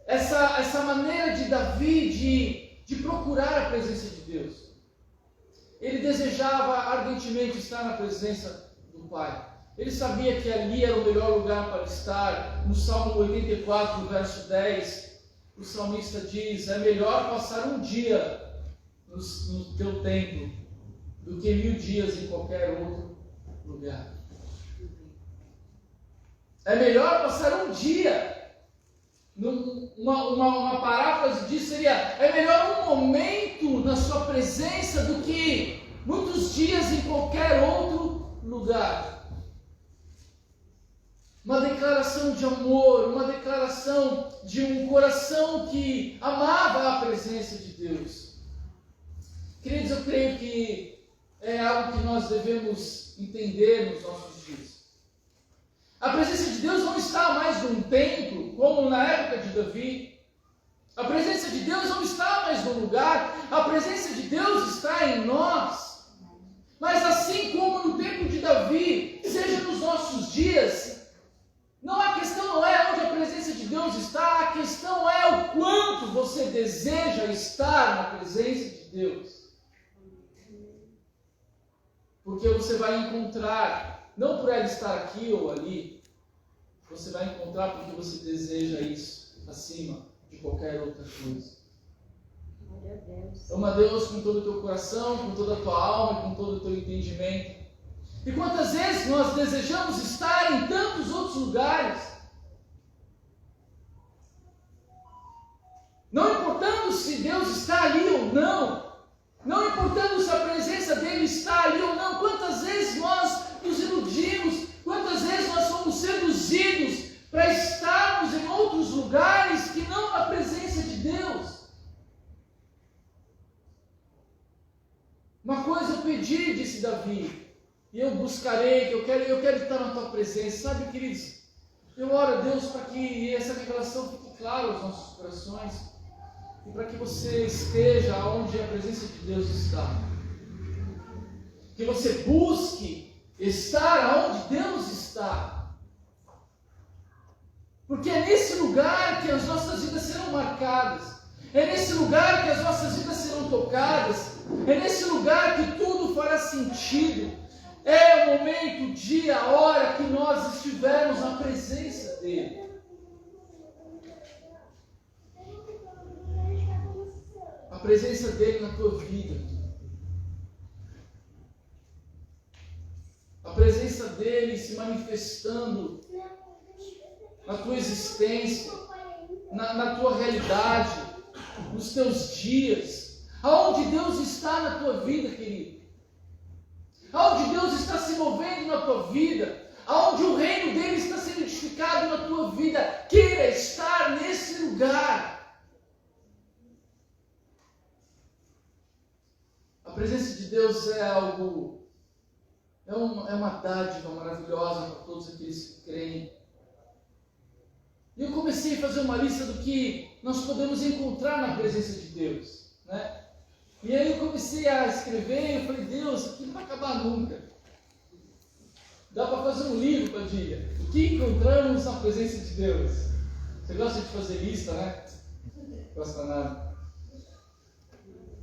essa maneira de Davi de procurar a presença de Deus. Ele desejava ardentemente estar na presença do Pai. Ele sabia que ali era o melhor lugar para estar. No Salmo 84, no verso 10, o salmista diz: é melhor passar um dia no teu templo do que 1000 dias em qualquer outro lugar. É melhor passar um dia. Uma paráfrase disso seria: é melhor um momento na sua presença do que muitos dias em qualquer outro lugar. Uma declaração de amor, uma declaração de um coração que amava a presença de Deus. Queridos, eu creio que é algo que nós devemos entender nos nossos dias. A presença de Deus não está mais num templo, como na época de Davi. A presença de Deus não está mais num lugar. A presença de Deus está em nós. Mas assim como no tempo de Davi, seja nos nossos dias, a questão não é onde a presença de Deus está, a questão é o quanto você deseja estar na presença de Deus. Porque você vai encontrar, não por ela estar aqui ou ali, você vai encontrar porque você deseja isso acima de qualquer outra coisa. Ama Deus com todo o teu coração, com toda a tua alma, com todo o teu entendimento. E quantas vezes nós desejamos estar em tantos outros lugares, não importando se Deus está ali ou não, não importando se a presença dele está ali ou não. Quantas vezes nós nos iludimos, quantas vezes nós somos seduzidos para estarmos em outros lugares que não na presença de Deus. Uma coisa eu pedi, disse Davi, e eu buscarei, que eu quero estar na tua presença. Sabe, queridos, eu oro a Deus para que essa revelação fique clara aos nossos corações e para que você esteja onde a presença de Deus está. Que você busque estar onde Deus está. Porque é nesse lugar que as nossas vidas serão marcadas. É nesse lugar que as nossas vidas serão tocadas. É nesse lugar que tudo fará sentido. É o momento, o dia, a hora que nós estivermos na presença dele. A presença dele na tua vida. A presença dele se manifestando na tua existência, na tua realidade, nos teus dias. Aonde Deus está na tua vida, querido. Aonde Deus está se movendo na tua vida, aonde o reino dele está sendo edificado na tua vida, queira estar nesse lugar. A presença de Deus é algo, é uma dádiva maravilhosa para todos aqueles que creem. E eu comecei a fazer uma lista do que nós podemos encontrar na presença de Deus, né? E aí eu comecei a escrever, eu falei: Deus, aqui não vai acabar nunca. Dá para fazer um livro, Padilha. O que encontramos na presença de Deus? Você gosta de fazer lista, né? Não gosta nada.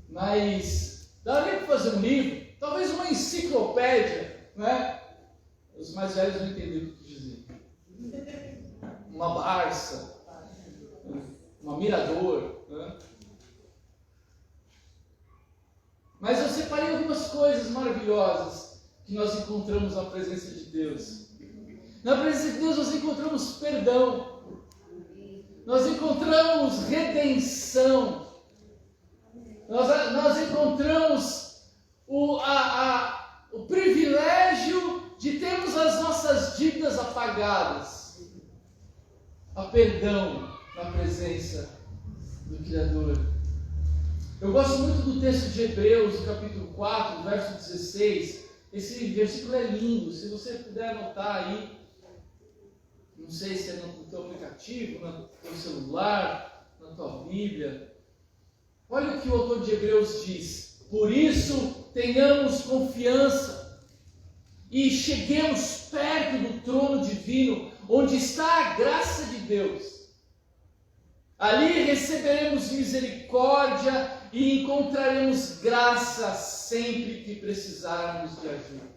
Mas daria para fazer um livro, talvez uma enciclopédia, né? Os mais velhos vão entender o que eu quis dizer. Uma Barça, uma Mirador, né? Mas eu separei algumas coisas maravilhosas que nós encontramos na presença de Deus. Na presença de Deus nós encontramos perdão. Nós encontramos redenção. Nós encontramos o privilégio de termos as nossas dívidas apagadas. Há perdão na presença do Criador. Eu gosto muito do texto de Hebreus, no capítulo 4, verso 16. Esse versículo é lindo. Se você puder anotar aí, não sei se é no teu aplicativo, no teu celular, na tua Bíblia. Olha o que o autor de Hebreus diz: por isso tenhamos confiança e cheguemos perto do trono divino, onde está a graça de Deus. Ali receberemos misericórdia e encontraremos graça sempre que precisarmos de ajuda.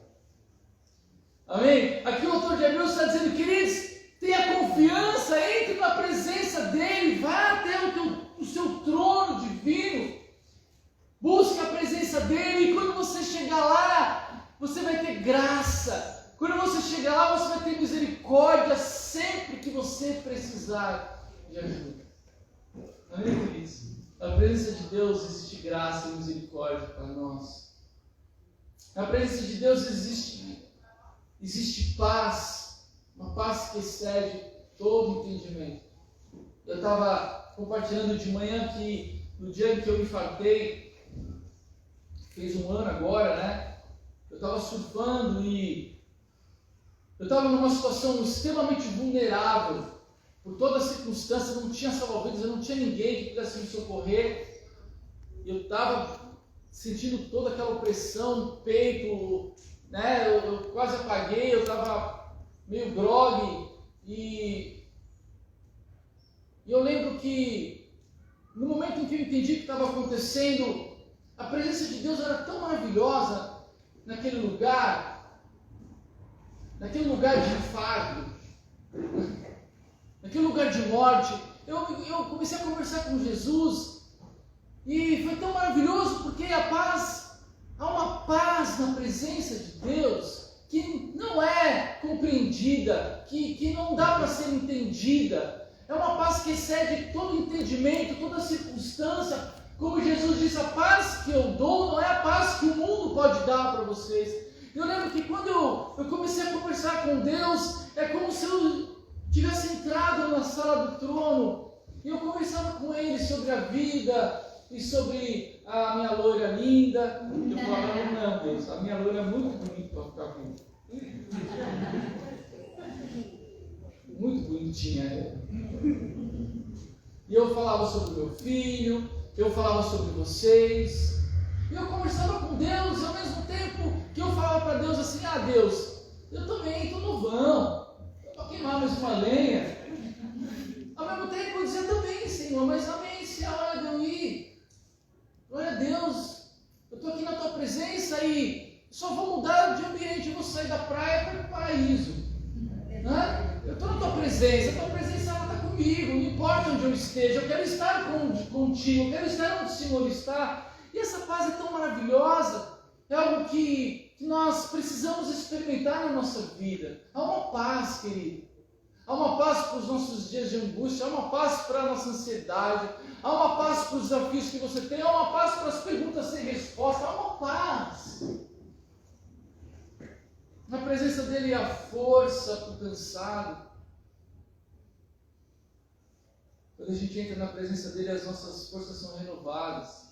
Amém? Aqui o autor de Hebreus está dizendo, queridos, tenha confiança, entre na presença dele, vá até o seu trono divino, busque a presença dele, e quando você chegar lá, você vai ter graça. Quando você chegar lá, você vai ter misericórdia sempre que você precisar de ajuda. Amém, queridos? Na presença de Deus existe graça e misericórdia para nós. Na presença de Deus existe paz, uma paz que excede todo entendimento. Eu estava compartilhando de manhã que no dia em que eu me infartei, fez um ano agora, né? Eu estava surfando e eu estava numa situação extremamente vulnerável. Por toda a circunstância, não tinha salva-vidas, eu não tinha ninguém que pudesse me socorrer. Eu estava sentindo toda aquela opressão no peito, né? Eu quase apaguei, eu estava meio grogue. E eu lembro que, no momento em que eu entendi o que estava acontecendo, a presença de Deus era tão maravilhosa naquele lugar de infarto, naquele lugar de morte. Eu comecei a conversar com Jesus e foi tão maravilhoso, porque há uma paz na presença de Deus que não é compreendida, que não dá para ser entendida. É uma paz que excede todo entendimento, toda circunstância. Como Jesus disse, a paz que eu dou não é a paz que o mundo pode dar para vocês. Eu lembro que quando eu comecei a conversar com Deus, é como se eu tivesse entrado na sala do trono e eu conversava com Ele sobre a vida e sobre a minha loira linda. Eu falava, não, Deus, a minha loira é muito bonita para ficar comigo. Muito bonitinha ela. E eu falava sobre o meu filho, eu falava sobre vocês, e eu conversava com Deus, e ao mesmo tempo que eu falava para Deus assim, Deus, eu também estou no vão, eu vou queimar mais uma lenha. Ao mesmo tempo eu dizia também, Senhor, mas amém, se é a hora de eu ir. Glória a Deus, eu estou aqui na tua presença e só vou mudar de ambiente, eu vou sair da praia para o paraíso. Né? Eu estou na tua presença, a tua presença está comigo, não importa onde eu esteja, eu quero estar contigo, eu quero estar onde o Senhor está. E essa paz é tão maravilhosa, é algo que nós precisamos experimentar na nossa vida. Há uma paz, querido. Há uma paz para os nossos dias de angústia, há uma paz para a nossa ansiedade, há uma paz para os desafios que você tem, há uma paz para as perguntas sem resposta, há uma paz. Na presença dele há força para o cansado. Quando a gente entra na presença dele, as nossas forças são renovadas.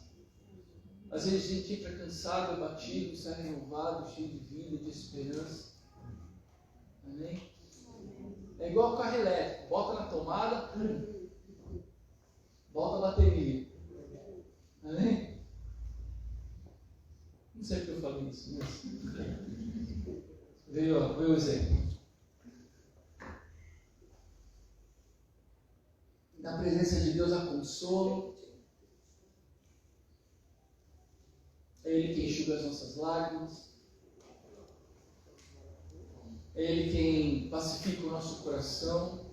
Às vezes a gente entra cansado, abatido, sai renovado, cheio de vida, de esperança. Amém? É igual o carro elétrico, bota na tomada, bota a bateria. Amém? Não sei porque eu falo isso, mas veio o exemplo. Na presença de Deus há consolo. É Ele quem enxuga as nossas lágrimas. É Ele quem pacifica o nosso coração.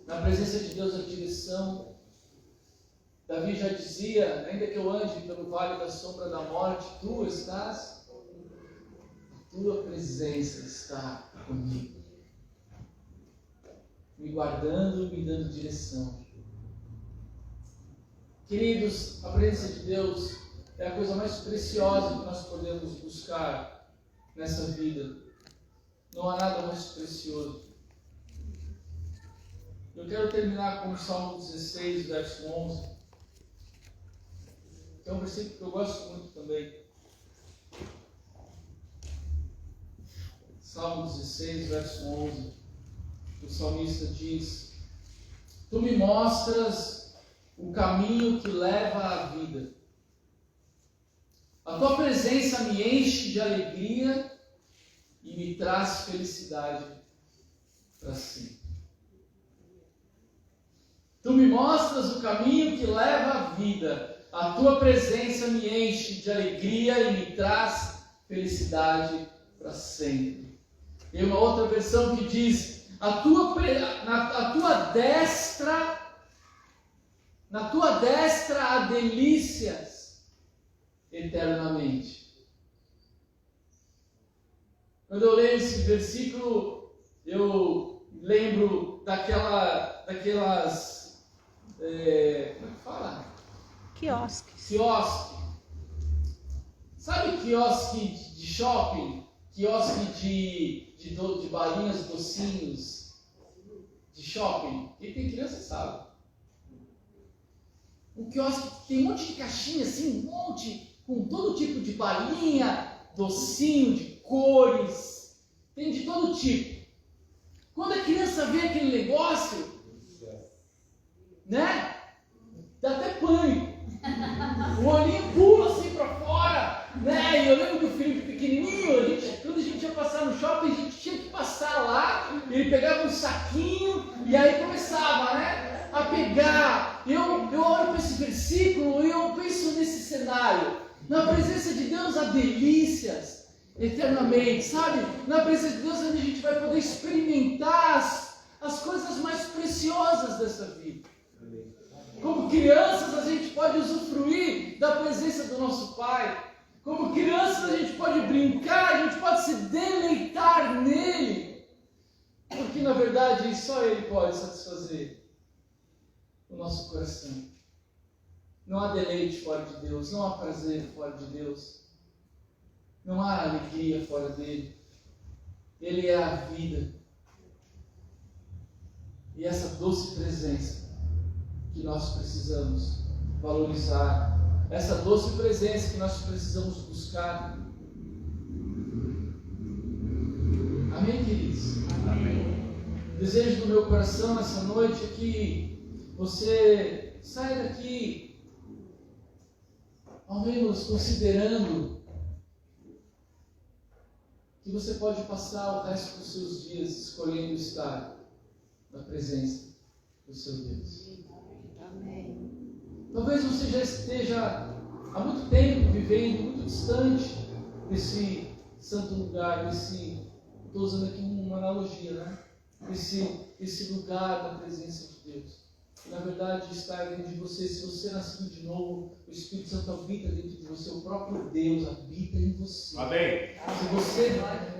Na presença de Deus há direção. Davi já dizia, ainda que eu ande pelo vale da sombra da morte, Tu estás, a Tua presença está comigo, me guardando e me dando direção. Queridos, a presença de Deus é a coisa mais preciosa que nós podemos buscar nessa vida. Não há nada mais precioso. Eu quero terminar com o Salmo 16, verso 11. Que é um versículo que eu gosto muito também. Salmo 16, verso 11. O salmista diz: Tu me mostras o caminho que leva à vida. A tua presença me enche de alegria e me traz felicidade para sempre. Tu me mostras o caminho que leva à vida. A tua presença me enche de alegria e me traz felicidade para sempre. E uma outra versão que diz: na tua destra há delícias eternamente. Quando eu leio esse versículo, eu lembro daquelas como é que fala? Quiosques. Quiosque. Sabe quiosque de shopping? Quiosque de balinhas, docinhos de shopping? Quem tem criança sabe. Um quiosque que tem um monte de caixinha assim, um monte, com todo tipo de balinha, docinho, de cores, tem de todo tipo. Quando a criança vê aquele negócio, né? Dá até pânico. O olhinho pula assim para fora, né? E eu lembro do Felipe pequenininho, quando a gente ia passar no shopping, a gente tinha que passar lá, ele pegava um saquinho e aí começava, né? A pegar. Eu olho para esse versículo e eu penso nesse cenário. Na presença de Deus há delícias eternamente, sabe? Na presença de Deus a gente vai poder experimentar as coisas mais preciosas dessa vida. Como crianças a gente pode usufruir da presença do nosso Pai. Como crianças a gente pode brincar, a gente pode se deleitar nele. Porque na verdade só Ele pode satisfazer o nosso coração. Não há deleite fora de Deus, não há prazer fora de Deus. Não há alegria fora dele. Ele é a vida. E essa doce presença que nós precisamos valorizar, essa doce presença que nós precisamos buscar. Amém, queridos? Amém. O desejo do meu coração nessa noite é que você saia daqui, ao menos considerando que você pode passar o resto dos seus dias escolhendo estar na presença do seu Deus. Amém. Talvez você já esteja há muito tempo vivendo muito distante desse santo lugar, estou usando aqui uma analogia, né? Esse lugar da presença de Deus. E, na verdade, está dentro de você. Se você nasceu de novo, o Espírito Santo habita dentro de você, o próprio Deus habita em você. Amém. Se você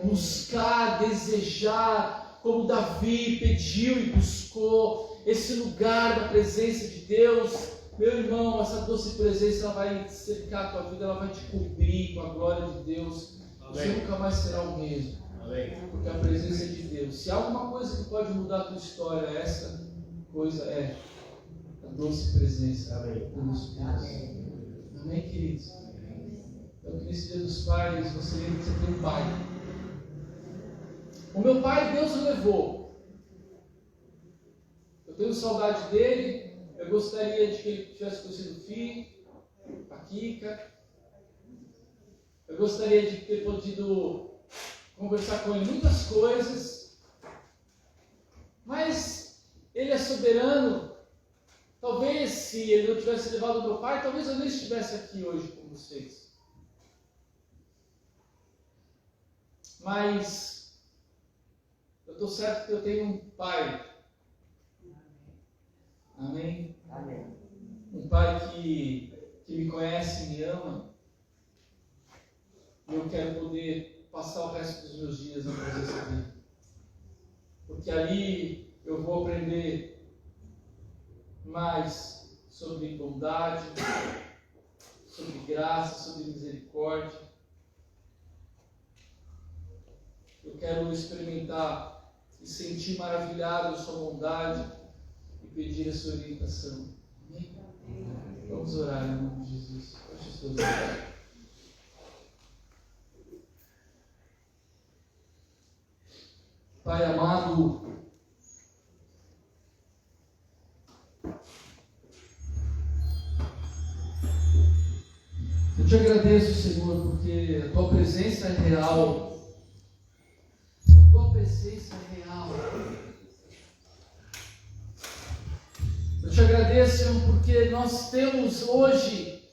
buscar, desejar, como Davi pediu e buscou, esse lugar da presença de Deus, meu irmão, essa doce presença ela vai cercar a tua vida, ela vai te cobrir com a glória de Deus. Amém. Você nunca mais será o mesmo. Amém. Porque a presença de Deus, se há alguma coisa que pode mudar a tua história, essa coisa é a doce presença do nosso Deus. Amém, queridos? Então, que nesse dia dos pais, você lembre que você tem um pai. O meu pai, Deus o levou. Eu tenho saudade dele. Eu gostaria de que ele tivesse conhecido o filho, a Kika. Eu gostaria de ter podido conversar com ele muitas coisas. Mas ele é soberano. Talvez, se ele não tivesse levado o meu pai, talvez eu nem estivesse aqui hoje com vocês. Mas eu estou certo que eu tenho um pai. Amém? Amém. Um pai que me conhece e me ama. E eu quero poder passar o resto dos meus dias na presença dele. porque ali eu vou aprender mais sobre bondade, sobre graça, sobre misericórdia. Eu quero experimentar e sentir maravilhado a sua bondade e pedir a sua orientação. Amém? Vamos orar em nome de Jesus. Feche os teus olhos. Pai amado, eu te agradeço, Senhor, porque a tua presença é real. A tua presença é real. Eu te agradeço, Senhor, porque nós temos hoje,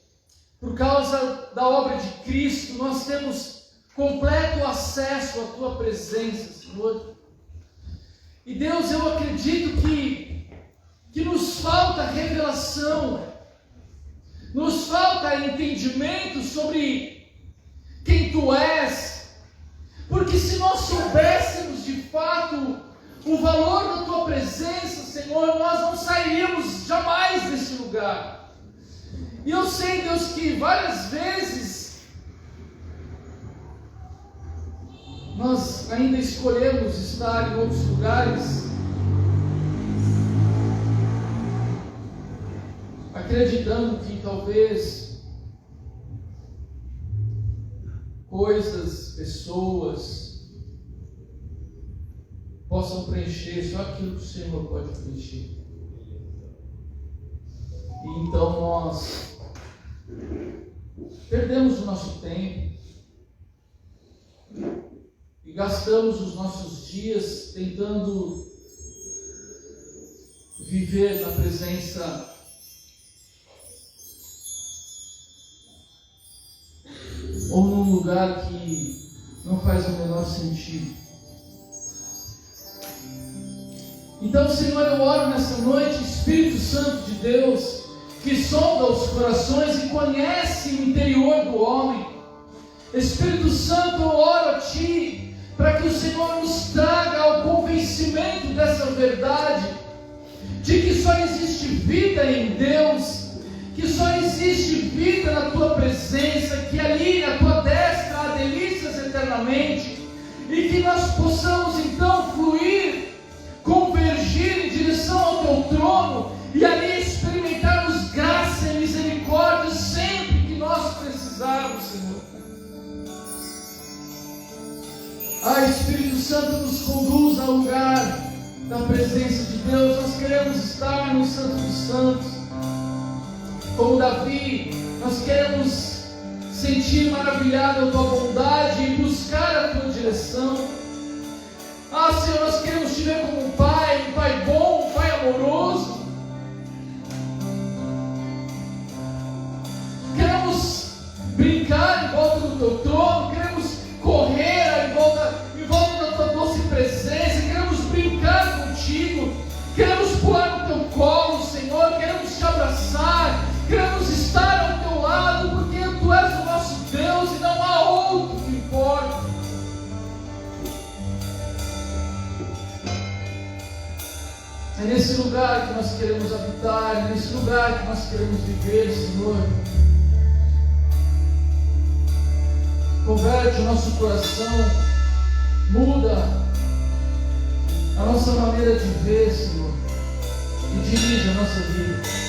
por causa da obra de Cristo, nós temos completo acesso à tua presença, Senhor. E Deus, eu acredito que nos falta revelação, nos falta entendimento sobre quem Tu és, porque se nós soubéssemos de fato o valor da Tua presença, Senhor, nós não sairíamos jamais desse lugar. E eu sei, Deus, que várias vezes nós ainda escolhemos estar em outros lugares, acreditando que talvez coisas, pessoas possam preencher só aquilo que o Senhor pode preencher. E então nós perdemos o nosso tempo e gastamos os nossos dias tentando viver na presença ou num lugar que não faz o menor sentido. Então, Senhor, eu oro nessa noite, Espírito Santo de Deus, que sonda os corações e conhece o interior do homem. Espírito Santo, eu oro a Ti, para que o Senhor nos traga ao convencimento dessa verdade, de que só existe vida em Deus, que só existe vida na Tua presença, que ali na Tua destra há delícias eternamente, e que nós possamos então fluir, convergir em direção ao Teu trono, e ali experimentarmos graça e misericórdia sempre que nós precisarmos, Senhor. Espírito Santo, nos conduz ao lugar da presença de Deus. Nós queremos estar no Santo dos Santos, como Davi. Nós queremos sentir maravilhado a Tua bondade e buscar a Tua direção. Senhor, nós queremos Te ver como um Pai bom, um Pai amoroso. Queremos brincar em volta do Teu trono, queremos correr em volta da Tua doce presença, queremos brincar contigo, queremos pular no Teu colo, Senhor, queremos Te abraçar, queremos estar ao Teu lado, porque Tu és o nosso Deus e não há outro que importa. É nesse lugar que nós queremos habitar, é nesse lugar que nós queremos viver, Senhor. Converte o nosso coração, muda a nossa maneira de ver, Senhor, e dirige a nossa vida.